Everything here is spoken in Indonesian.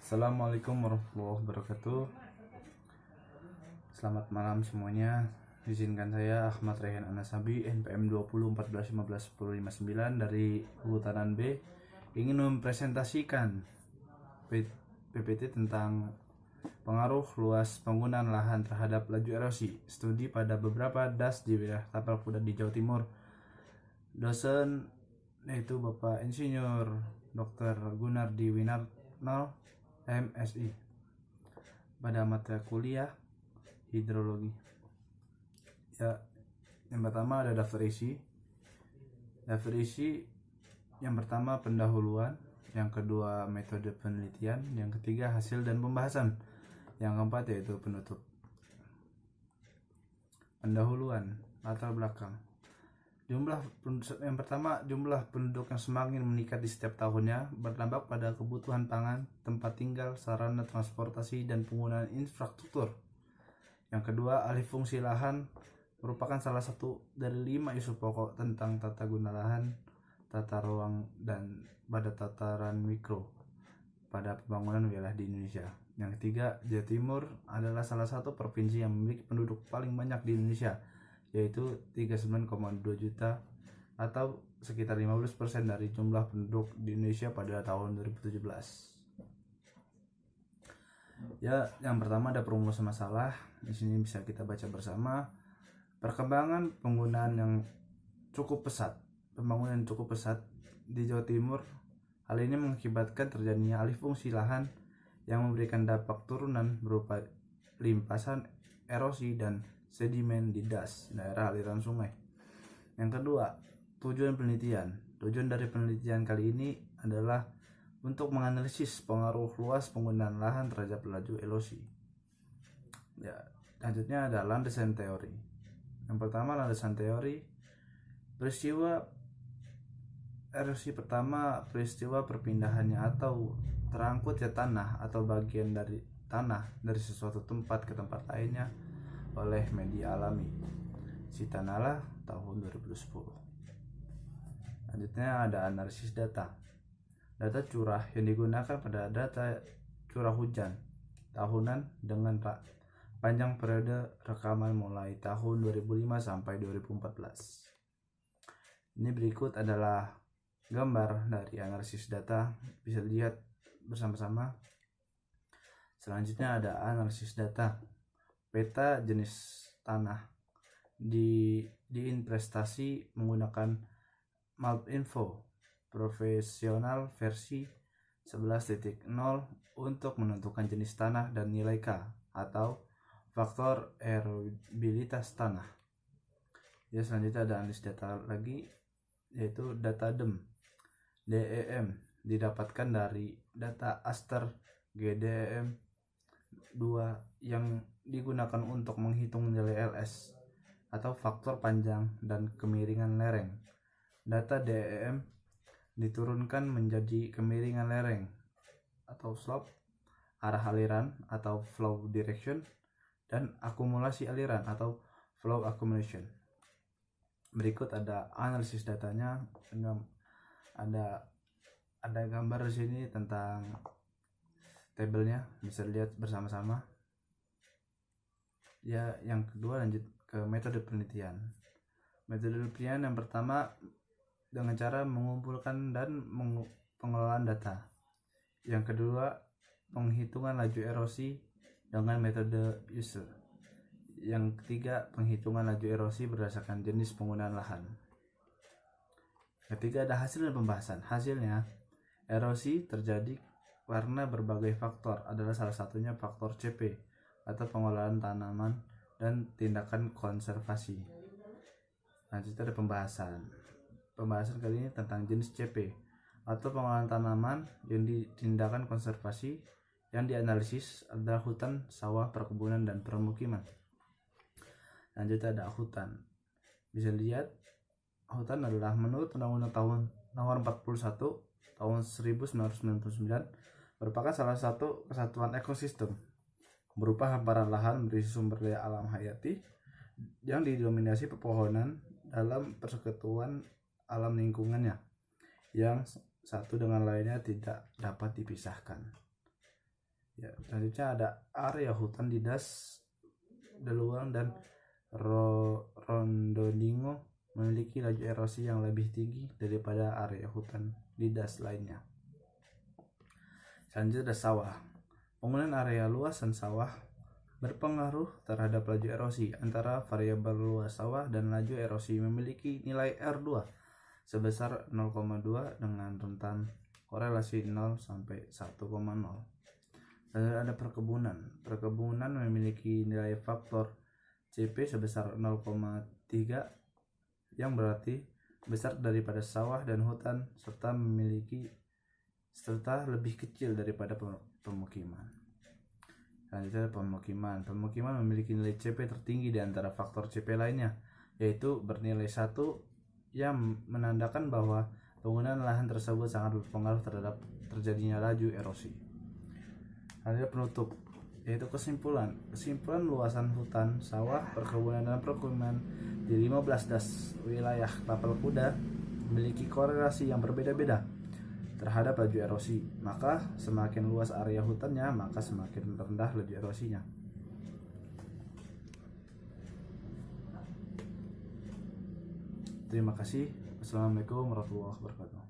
Assalamualaikum warahmatullahi wabarakatuh. Selamat malam semuanya. Izinkan saya Ahmad Rehan Anasabi, NPM 2014151059 dari Kehutanan B ingin mempresentasikan PPT tentang pengaruh luas penggunaan lahan terhadap laju erosi, studi pada beberapa das di wilayah Tapal Kuda di Jawa Timur. Dosen yaitu Bapak Insinyur Dr. Gunardi Winarno, MSI, pada mata kuliah hidrologi. Ya, yang pertama ada daftar isi. Daftar isi yang pertama pendahuluan, yang kedua metode penelitian, yang ketiga hasil dan pembahasan, yang keempat yaitu penutup. Pendahuluan, latar belakang. Yang pertama, jumlah penduduk yang semakin meningkat di setiap tahunnya berdampak pada kebutuhan pangan, tempat tinggal, sarana transportasi, dan penggunaan infrastruktur. Yang kedua, alih fungsi lahan merupakan salah satu dari 5 isu pokok tentang tata guna lahan, tata ruang, dan pada tataran mikro pada pembangunan wilayah di Indonesia. Yang ketiga, Jawa Timur adalah salah satu provinsi yang memiliki penduduk paling banyak di Indonesia, yaitu 39,2 juta atau sekitar 15% dari jumlah penduduk di Indonesia pada tahun 2017. Ya, yang pertama ada perumusan masalah. Di sini bisa kita baca bersama. Perkembangan pembangunan yang cukup pesat di Jawa Timur. Hal ini mengakibatkan terjadinya alih fungsi lahan yang memberikan dampak turunan berupa limpasan, erosi, dan sedimen di das daerah aliran sungai. Yang kedua, tujuan penelitian. Tujuan dari penelitian kali ini adalah untuk menganalisis pengaruh luas penggunaan lahan terhadap laju erosi. Ya, selanjutnya ada landasan teori. Yang pertama, landasan teori. Peristiwa erosi pertama, peristiwa perpindahannya atau terangkutnya tanah atau bagian dari tanah dari sesuatu tempat ke tempat lainnya oleh media alami. Sitanala tahun 2010. Selanjutnya ada analisis data. Data curah yang digunakan pada data curah hujan tahunan dengan panjang periode rekaman mulai tahun 2005 sampai 2014. Ini berikut adalah gambar dari analisis data, bisa dilihat bersama-sama. Selanjutnya ada analisis data. Peta jenis tanah di investasi menggunakan Malpinfo profesional versi 11.0 untuk menentukan jenis tanah dan nilai K atau faktor erodibilitas tanah. Ya, selanjutnya ada analisis data lagi, yaitu data DEM didapatkan dari data Aster GDEM 2 yang digunakan untuk menghitung nilai LS atau faktor panjang dan kemiringan lereng. Data DEM diturunkan menjadi kemiringan lereng atau slope, arah aliran atau flow direction, dan akumulasi aliran atau flow accumulation. Berikut ada analisis datanya. Ada gambar di sini tentang tabelnya, bisa dilihat bersama-sama. Ya, yang kedua lanjut ke metode penelitian. Metode penelitian yang pertama dengan cara mengumpulkan dan pengelolaan data. Yang kedua, penghitungan laju erosi dengan metode user. Yang ketiga, penghitungan laju erosi berdasarkan jenis penggunaan lahan. Ketiga, ada hasil dan pembahasan. Hasilnya, erosi terjadi karena berbagai faktor, adalah salah satunya faktor CP atau pengelolaan tanaman dan tindakan konservasi. Lanjut ada pembahasan. Pembahasan kali ini tentang jenis CP atau pengelolaan tanaman yang tindakan konservasi. Yang dianalisis adalah hutan, sawah, perkebunan, dan permukiman. Lanjut ada hutan. Bisa dilihat, hutan adalah menurut Undang-Undang tahun nomor 41 tahun 1999 merupakan salah satu kesatuan ekosistem berupa hamparan lahan berisi sumber daya alam hayati yang didominasi pepohonan dalam persekutuan alam lingkungannya yang satu dengan lainnya tidak dapat dipisahkan. Ya, selanjutnya ada area hutan di Das Deluang dan Rondondingo memiliki laju erosi yang lebih tinggi daripada area hutan di Das lainnya. Selanjutnya ada sawah. Penggunaan area luasan sawah berpengaruh terhadap laju erosi. Antara variabel luas sawah dan laju erosi memiliki nilai R2 sebesar 0,2 dengan rentan korelasi 0 sampai 1,0. Dan ada perkebunan. Perkebunan memiliki nilai faktor CP sebesar 0,3 yang berarti besar daripada sawah dan hutan serta lebih kecil daripada pemukiman. Selanjutnya pemukiman. Pemukiman memiliki nilai CP tertinggi di antara faktor CP lainnya, yaitu bernilai 1 yang menandakan bahwa penggunaan lahan tersebut sangat berpengaruh terhadap terjadinya laju erosi. Selanjutnya penutup, yaitu kesimpulan luasan hutan, sawah, perkebunan, dan permukiman di 15 Das wilayah Tapal Kuda memiliki korelasi yang berbeda-beda terhadap laju erosi. Maka semakin luas area hutannya, maka semakin rendah laju erosinya. Terima kasih. Assalamualaikum warahmatullahi wabarakatuh.